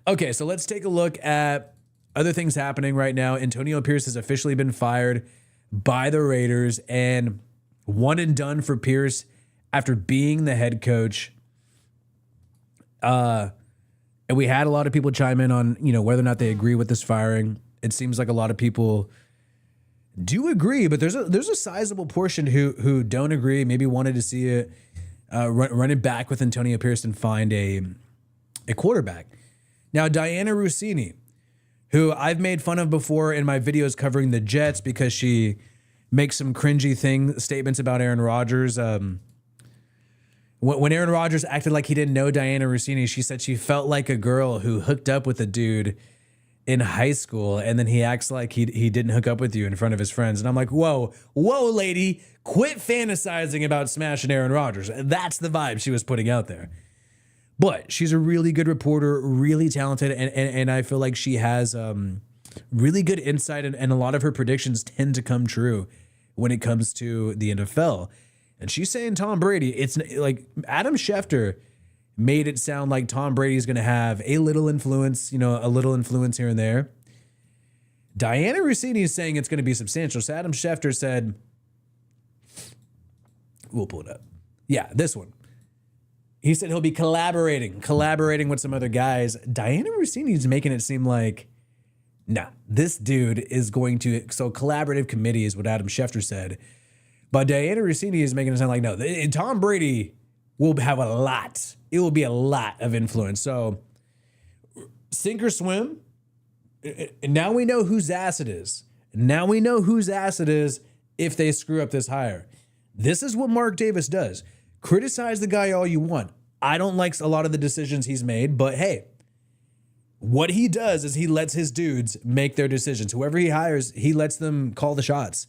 Okay, so let's take a look at other things happening right now. Antonio Pierce has officially been fired by the Raiders, and one and done for Pierce after being the head coach. And we had a lot of people chime in on, whether or not they agree with this firing. It seems like a lot of people do agree, but there's a sizable portion who don't agree. Maybe wanted to see it run it back with Antonio Pierce and find a quarterback. Now, Diana Rossini, who I've made fun of before in my videos covering the Jets because she makes some cringy statements about Aaron Rodgers. When Aaron Rodgers acted like he didn't know Diana Rossini, she said she felt like a girl who hooked up with a dude in high school, and then he acts like he didn't hook up with you in front of his friends. And I'm like, whoa, lady, quit fantasizing about smashing Aaron Rodgers. That's the vibe she was putting out there. But she's a really good reporter, really talented, and I feel like she has really good insight, and a lot of her predictions tend to come true when it comes to the NFL. And she's saying Tom Brady. It's like Adam Schefter made it sound like Tom Brady is going to have a little influence, a little influence here and there. Diana Rossini is saying it's going to be substantial. So Adam Schefter said, we'll pull it up. Yeah, this one. He said he'll be collaborating with some other guys. Diana Rossini's making it seem like, nah, this dude is going to, so collaborative committee is what Adam Schefter said. But Diana Rossini is making it sound like, no, Tom Brady will have a lot. It will be a lot of influence. So sink or swim. Now we know whose ass it is. Now we know whose ass it is if they screw up this hire. This is what Mark Davis does. Criticize the guy all you want. I don't like a lot of the decisions he's made, but hey, what he does is he lets his dudes make their decisions. Whoever he hires, he lets them call the shots.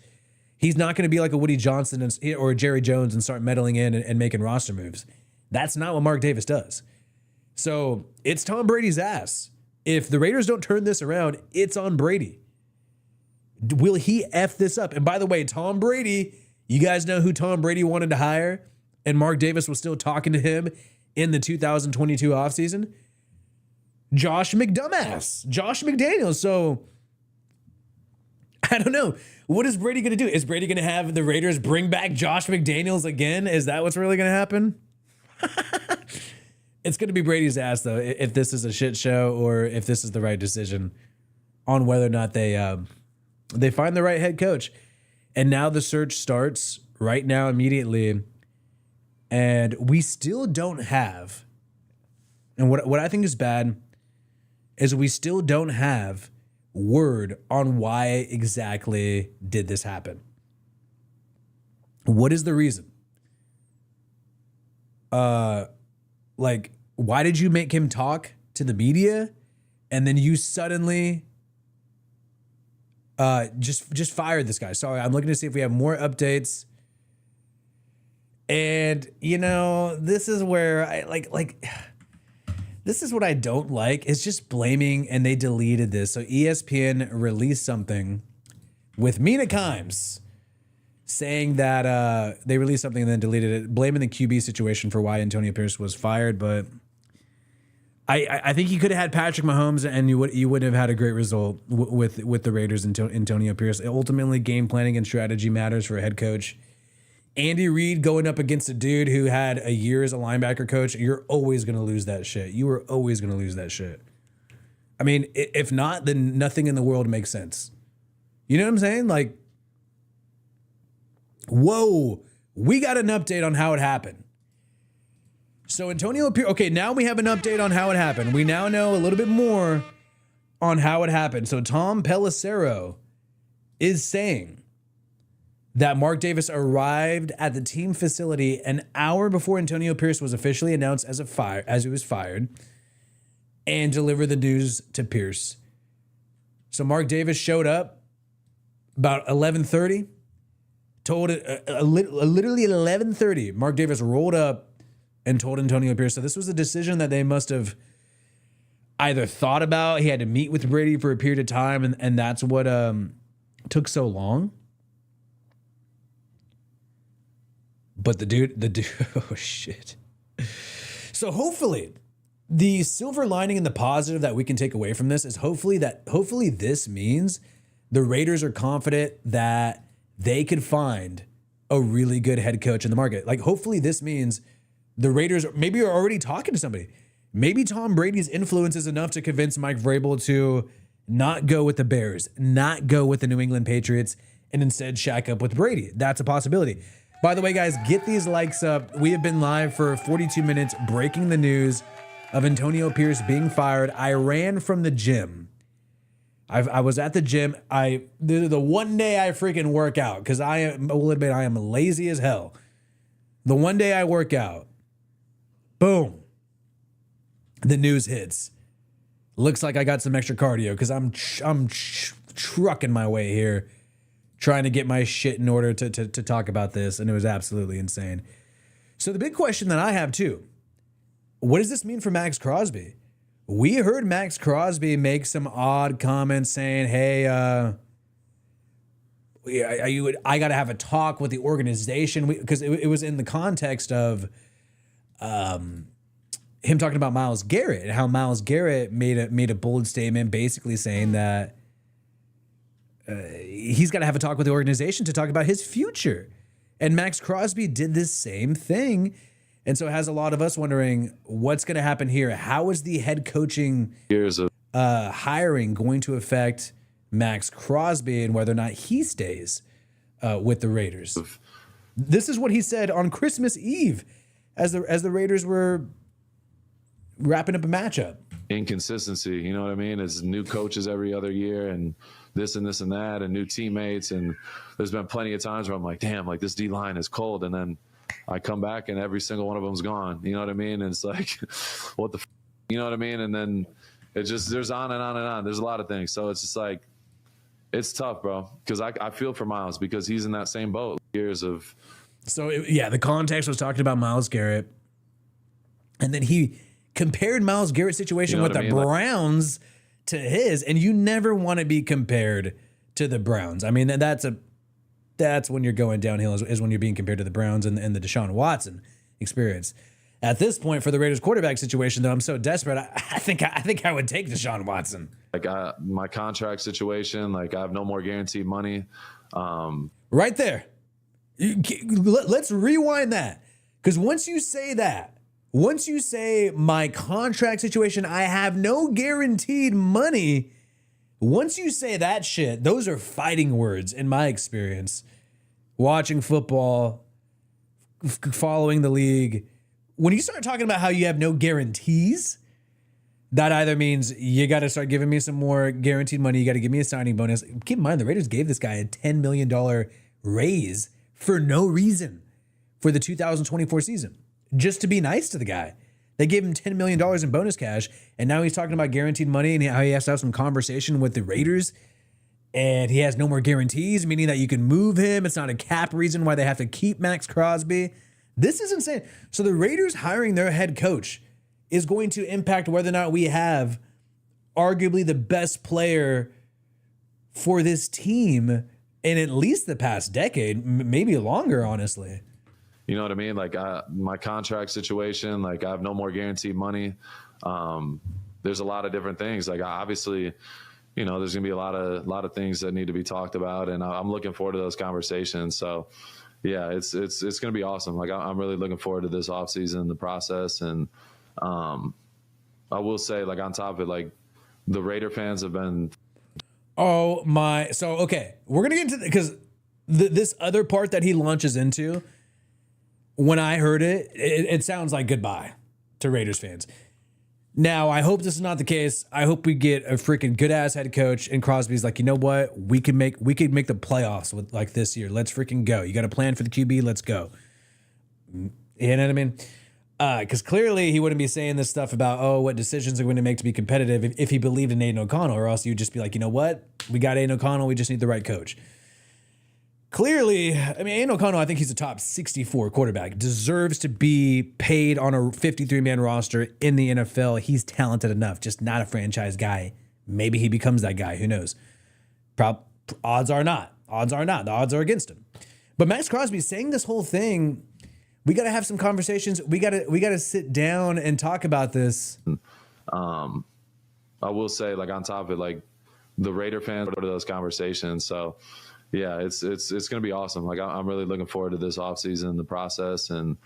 He's not going to be like a Woody Johnson or a Jerry Jones and start meddling in and making roster moves. That's not what Mark Davis does. So it's Tom Brady's ass. If the Raiders don't turn this around, it's on Brady. Will he F this up? And by the way, Tom Brady, you guys know who Tom Brady wanted to hire and Mark Davis was still talking to him in the 2022 offseason? Josh McDaniels. So I don't know. What is Brady going to do? Is Brady going to have the Raiders bring back Josh McDaniels again? Is that what's really going to happen? It's going to be Brady's ass, though, if this is a shit show or if this is the right decision on whether or not they find the right head coach. And now the search starts right now, immediately. And we still don't have, and what I think is bad is we still don't have word on why exactly did this happen. What is the reason? Like, why did you make him talk to the media and then you suddenly just fired this guy? Sorry, I'm looking to see if we have more updates. And, you know, this is where I like this is what I don't like. It's just blaming, and they deleted this. So ESPN released something with Mina Kimes saying that they released something and then deleted it, blaming the QB situation for why Antonio Pierce was fired. But I think you could have had Patrick Mahomes and you wouldn't have had a great result with the Raiders and Antonio Pierce. Ultimately, game planning and strategy matters for a head coach. Andy Reid going up against a dude who had a year as a linebacker coach, you're always going to lose that shit. You are always going to lose that shit. I mean, if not, then nothing in the world makes sense. You know what I'm saying? Like, whoa, we got an update on how it happened. So Antonio Pierce, okay, now we have an update on how it happened. We now know a little bit more on how it happened. So Tom Pelissero is saying that Mark Davis arrived at the team facility an hour before Antonio Pierce was officially announced as he was fired, and delivered the news to Pierce. So Mark Davis showed up about 11:30, told it literally 11:30. Mark Davis rolled up and told Antonio Pierce. So this was a decision that they must have either thought about. He had to meet with Brady for a period of time, and that's what took so long. But the dude, oh shit. So hopefully, the silver lining and the positive that we can take away from this is hopefully this means the Raiders are confident that they could find a really good head coach in the market. Like, hopefully this means the Raiders maybe are already talking to somebody. Maybe Tom Brady's influence is enough to convince Mike Vrabel to not go with the Bears, not go with the New England Patriots, and instead shack up with Brady. That's a possibility. By the way, guys, get these likes up. We have been live for 42 minutes breaking the news of Antonio Pierce being fired. I ran from the gym. I was at the gym. The one day I freaking work out, because I will admit I am lazy as hell. The one day I work out, boom, the news hits. Looks like I got some extra cardio because I'm trucking my way here, trying to get my shit in order to talk about this, and it was absolutely insane. So the big question that I have too, what does this mean for Maxx Crosby? We heard Maxx Crosby make some odd comments saying, hey, I got to have a talk with the organization, because it was in the context of him talking about Myles Garrett and how Myles Garrett made a bold statement basically saying that he's got to have a talk with the organization to talk about his future. And Maxx Crosby did this same thing And so it has a lot of us wondering what's going to happen here. How is the head coaching hiring going to affect Maxx Crosby and whether or not he stays with the Raiders? This is what he said on Christmas Eve as the Raiders were wrapping up a matchup. Inconsistency, you know what I mean? It's new coaches every other year and this and this and that and new teammates. And there's been plenty of times where I'm like, damn, like this D-line is cold. And then I come back and every single one of them's gone. You know what I mean? And it's like, what the you know what I mean? And then it just, there's on and on and on. There's a lot of things. So it's just like, it's tough, bro. Because I feel for Myles because he's in that same boat. Years of. So, yeah, the context was talking about Myles Garrett. And then he compared Myles Garrett's situation with the Browns to his. And you never want to be compared to the Browns. I mean, that's when you're going downhill is when you're being compared to the Browns and the Deshaun Watson experience. At this point, for the Raiders quarterback situation, though, I'm so desperate. I think I would take Deshaun Watson. Like my contract situation, like I have no more guaranteed money. Right there. Let's rewind that. Because once you say my contract situation, I have no guaranteed money. Once you say that shit, those are fighting words in my experience. Watching football, following the league. When you start talking about how you have no guarantees, that either means you got to start giving me some more guaranteed money. You got to give me a signing bonus. Keep in mind, the Raiders gave this guy a $10 million raise for no reason for the 2024 season, just to be nice to the guy. They gave him $10 million in bonus cash, and now he's talking about guaranteed money and how he has to have some conversation with the Raiders, and he has no more guarantees, meaning that you can move him. It's not a cap reason why they have to keep Maxx Crosby. This is insane. So the Raiders hiring their head coach is going to impact whether or not we have arguably the best player for this team in at least the past decade, maybe longer, honestly. You know what I mean? Like my contract situation, like I have no more guaranteed money. There's a lot of different things. Like obviously, you know, there's gonna be a lot of things that need to be talked about, and I'm looking forward to those conversations. So, yeah, it's gonna be awesome. Like I'm really looking forward to this offseason, the process, and I will say, like on top of it, like the Raider fans have been. Oh my! So okay, we're gonna get into because this other part that he launches into. When I heard it sounds like goodbye to Raiders fans. Now, I hope this is not the case. I hope we get a freaking good ass head coach, and Crosby's like, you know what? We could make the playoffs with like this year. Let's freaking go. You got a plan for the QB? Let's go. You know what I mean? Because clearly he wouldn't be saying this stuff about what decisions are going to make to be competitive if he believed in Aiden O'Connell, or else you'd just be like, you know what? We got Aiden O'Connell. We just need the right coach. Clearly, I mean, Aiden O'Connell, I think he's a top 64 quarterback, deserves to be paid on a 53-man roster in the NFL. He's talented enough, just not a franchise guy. Maybe he becomes that guy. Who knows? Odds are not. Odds are not. The odds are against him. But Maxx Crosby saying this whole thing, we got to have some conversations. We got to sit down and talk about this. I will say, like on top of it, like the Raider fans go to those conversations. So. Yeah, it's going to be awesome. Like I'm really looking forward to this offseason, the process, and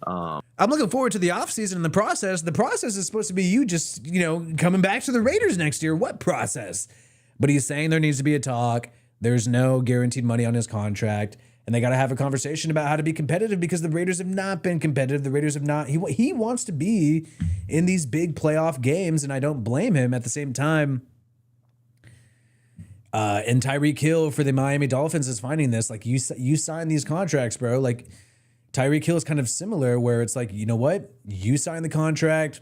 I'm looking forward to the offseason and the process. The process is supposed to be you just, coming back to the Raiders next year. What process? But he's saying there needs to be a talk. There's no guaranteed money on his contract, and they got to have a conversation about how to be competitive because the Raiders have not been competitive. The Raiders have not. He wants to be in these big playoff games, and I don't blame him. At the same time. And Tyreek Hill for the Miami Dolphins is finding this. Like you sign these contracts, bro. Like Tyreek Hill is kind of similar where it's like, you know what? You sign the contract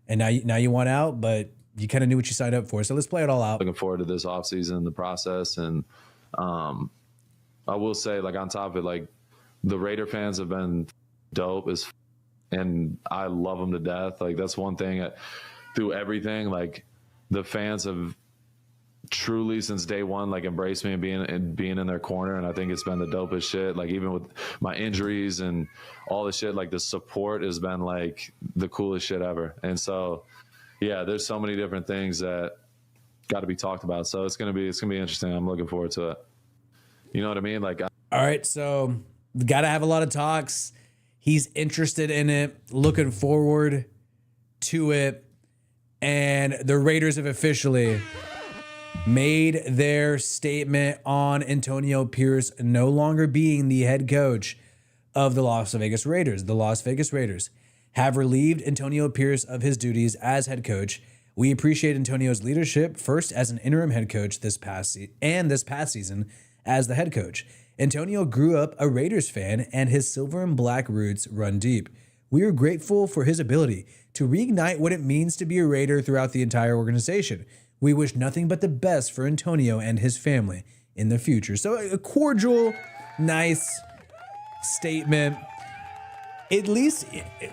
and now you want out, but you kind of knew what you signed up for. So let's play it all out. Looking forward to this offseason, the process. And I will say, like on top of it, like the Raider fans have been dope and I love them to death. Like that's one thing through everything, like, the fans have truly since day one, like embraced me and being in their corner. And I think it's been the dopest shit. Like even with my injuries and all the shit, like the support has been like the coolest shit ever. And so, yeah, there's so many different things that got to be talked about. So it's going to be interesting. I'm looking forward to it. You know what I mean? Like, all right. So Got to have a lot of talks. He's interested in it, looking forward to it. And the Raiders have officially made their statement on Antonio Pierce no longer being the head coach of the Las Vegas Raiders. The Las Vegas Raiders have relieved Antonio Pierce of his duties as head coach. We appreciate Antonio's leadership, first as an interim head coach this past season as the head coach. Antonio grew up a Raiders fan, and his silver and black roots run deep. We are grateful for his ability to reignite what it means to be a Raider throughout the entire organization. We wish nothing but the best for Antonio and his family in the future. So a cordial, nice statement. At least,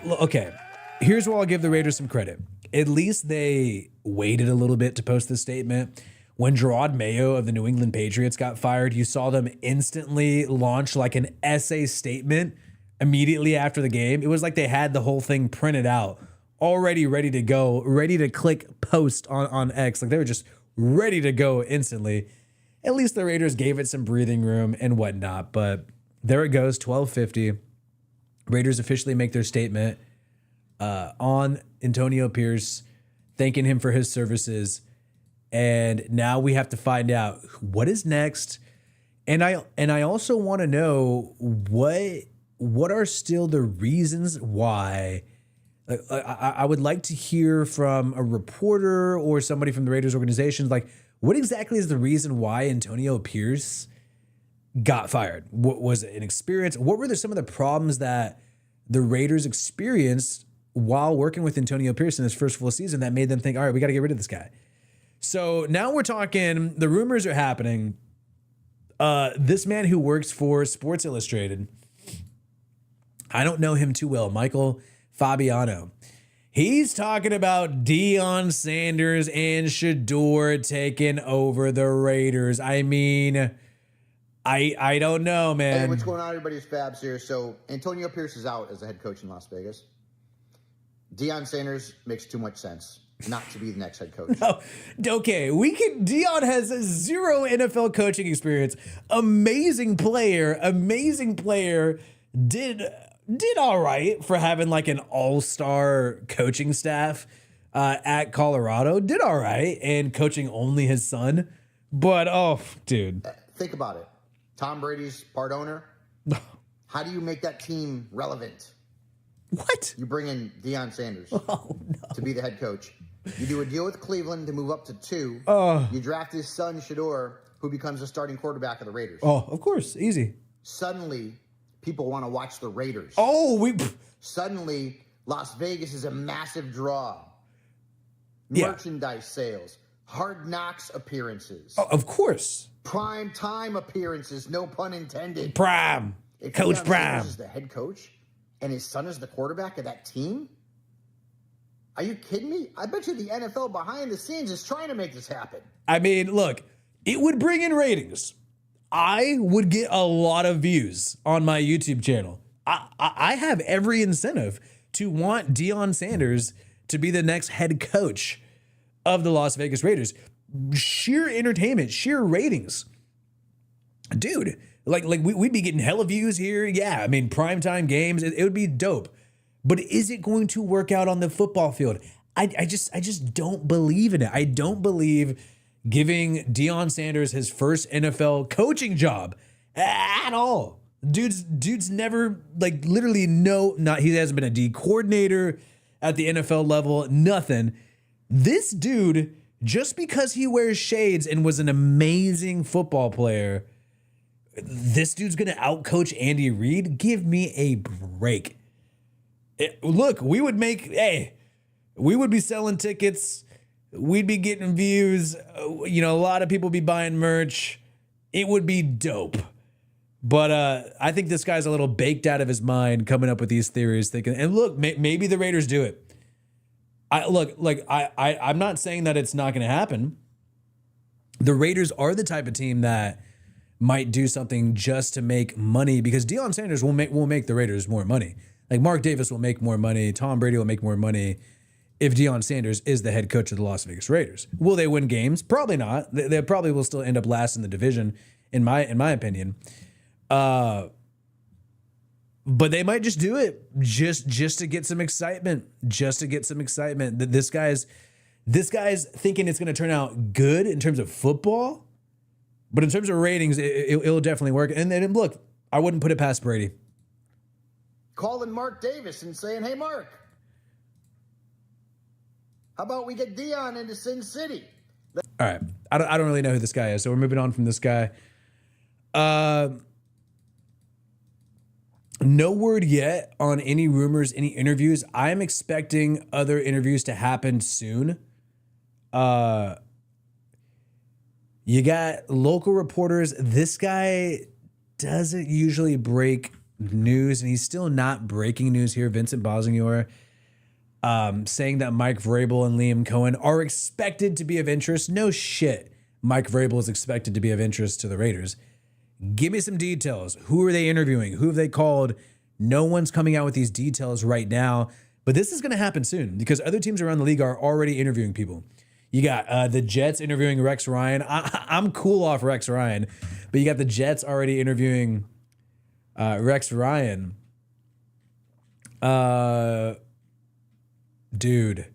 okay, here's where I'll give the Raiders some credit. At least they waited a little bit to post this statement. When Gerard Mayo of the New England Patriots got fired, you saw them instantly launch like an essay statement immediately after the game. It was like they had the whole thing printed out, already ready to go, ready to click post on X. Like they were just ready to go instantly. At least the Raiders gave it some breathing room and whatnot. But there it goes, 12:50. Raiders officially make their statement on Antonio Pierce, thanking him for his services. And now we have to find out what is next. And I also want to know what are still the reasons why. I would like to hear from a reporter or somebody from the Raiders organization, like what exactly is the reason why Antonio Pierce got fired? What was it, an experience? What were some of the problems that the Raiders experienced while working with Antonio Pierce in his first full season that made them think, all right, we got to get rid of this guy? So now we're talking, the rumors are happening. This man who works for Sports Illustrated, I don't know him too well, Michael Fabiano. He's talking about Deion Sanders and Shador taking over the Raiders. I mean, I don't know, man. Hey, what's going on, everybody? It's Fabs here. So Antonio Pierce is out as the head coach in Las Vegas. Deion Sanders makes too much sense not to be the next head coach. No, okay, Deion has zero NFL coaching experience. Amazing player, did all right for having like an all-star coaching staff at Colorado. Did all right and coaching only his son. But, oh, dude. Think about it. Tom Brady's part owner. How do you make that team relevant? What? You bring in Deion Sanders to be the head coach. You do a deal with Cleveland to move up to 2. You draft his son, Shador, who becomes the starting quarterback of the Raiders. Oh, of course. Easy. Suddenly, people want to watch the Raiders. Suddenly, Las Vegas is a massive draw. Yeah. Merchandise sales, Hard Knocks appearances. Oh, of course. Prime time appearances, no pun intended. Prime. If Coach Deion Prime Sanders is the head coach and his son is the quarterback of that team? Are you kidding me? I bet you the NFL behind the scenes is trying to make this happen. I mean, look, it would bring in ratings. I would get a lot of views on my YouTube channel. I have every incentive to want Deion Sanders to be the next head coach of the Las Vegas Raiders. Sheer entertainment, sheer ratings. Dude, like we'd be getting hella views here. Yeah, I mean, primetime games, it would be dope. But is it going to work out on the football field? I just don't believe in it. I don't believe giving Deion Sanders his first NFL coaching job at all. Dude's never, like, literally he hasn't been a D coordinator at the NFL level, nothing. This dude, just because he wears shades and was an amazing football player, this dude's going to outcoach Andy Reid? Give me a break. Look, we would be selling tickets. We'd be getting views. A lot of people be buying merch. It would be dope. But I think this guy's a little baked out of his mind coming up with these theories, thinking, and look, maybe the Raiders do it. I'm not saying that it's not going to happen. The Raiders are the type of team that might do something just to make money, because Deion Sanders will make the Raiders more money. Like, Mark Davis will make more money. Tom Brady will make more money if Deion Sanders is the head coach of the Las Vegas Raiders. Will they win games? Probably not. They probably will still end up last in the division, in my opinion. But they might just do it just to get some excitement, That this guy's thinking it's going to turn out good in terms of football, but in terms of ratings, it'll definitely work. And then look, I wouldn't put it past Brady. Calling Mark Davis and saying, "Hey, Mark, how about we get Dion into Sin City?" All right, I don't really know who this guy is, so we're moving on from this guy. No word yet on any rumors, any interviews. I'm expecting other interviews to happen soon. You got local reporters. This guy doesn't usually break news, and he's still not breaking news here. Vincent Bosingor saying that Mike Vrabel and Liam Cohen are expected to be of interest. No shit. Mike Vrabel is expected to be of interest to the Raiders. Give me some details. Who are they interviewing? Who have they called? No one's coming out with these details right now, but this is going to happen soon because other teams around the league are already interviewing people. You got the Jets interviewing Rex Ryan. I'm cool off Rex Ryan, but you got the Jets already interviewing Rex Ryan. Dude,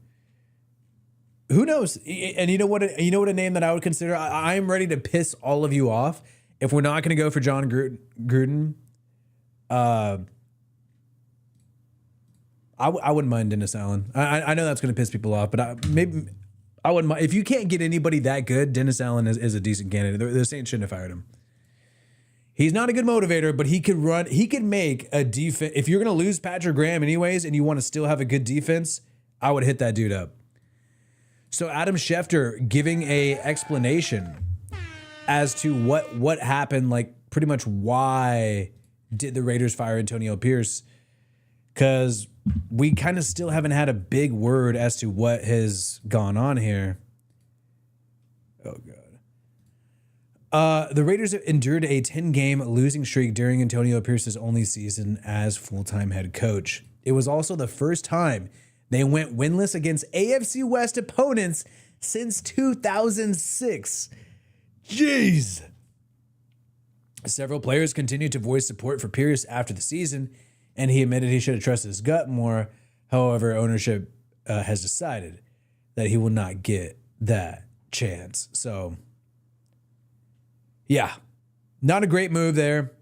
who knows? And you know what a name that I would consider? I'm ready to piss all of you off. If we're not going to go for John Gruden, I wouldn't mind Dennis Allen. I know that's going to piss people off, but I wouldn't mind. If you can't get anybody that good, Dennis Allen is a decent candidate. The Saints shouldn't have fired him. He's not a good motivator, but he could make a defense. If you're going to lose Patrick Graham anyways, and you want to still have a good defense, I would hit that dude up. So Adam Schefter giving a explanation as to what happened, like pretty much why did the Raiders fire Antonio Pierce? Because we kind of still haven't had a big word as to what has gone on here. Oh, God. The Raiders endured a 10-game losing streak during Antonio Pierce's only season as full-time head coach. It was also the first time they went winless against AFC West opponents since 2006. Jeez. Several players continued to voice support for Pierce after the season, and he admitted he should have trusted his gut more. However, ownership has decided that he will not get that chance. So, yeah, not a great move there.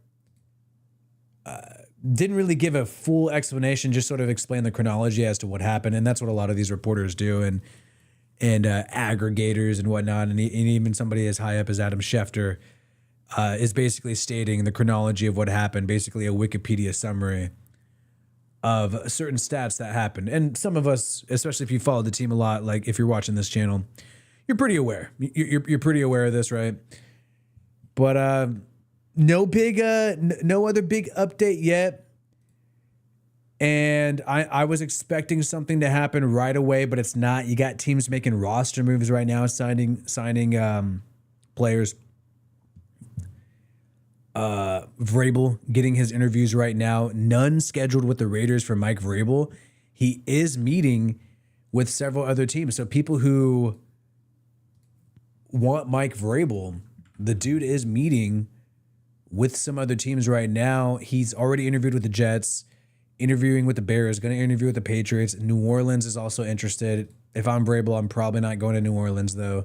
Didn't really give a full explanation, just sort of explain the chronology as to what happened, and that's what a lot of these reporters do, and aggregators and whatnot, and even somebody as high up as Adam Schefter is basically stating the chronology of what happened, basically a Wikipedia summary of certain stats that happened. And some of us, especially if you follow the team a lot, like if you're watching this channel, you're pretty aware. You're pretty aware of this, right? But no other big update yet. And I was expecting something to happen right away, but it's not. You got teams making roster moves right now, signing players. Vrabel getting his interviews right now. None scheduled with the Raiders for Mike Vrabel. He is meeting with several other teams. So people who want Mike Vrabel, the dude is meeting with some other teams right now. He's already interviewed with the Jets, interviewing with the Bears, going to interview with the Patriots. New Orleans is also interested. If I'm Vrabel, I'm probably not going to New Orleans, though.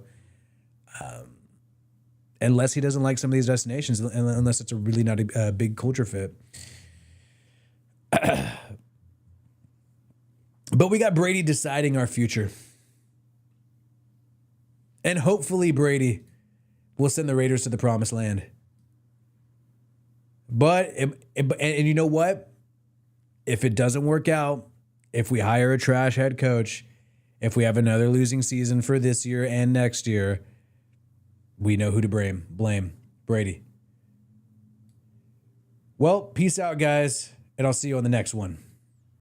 Unless he doesn't like some of these destinations, unless it's a really not a big culture fit. But we got Brady deciding our future. And hopefully Brady will send the Raiders to the promised land. But, and you know what? If it doesn't work out, if we hire a trash head coach, if we have another losing season for this year and next year, we know who to blame. Brady. Well, peace out, guys, and I'll see you on the next one.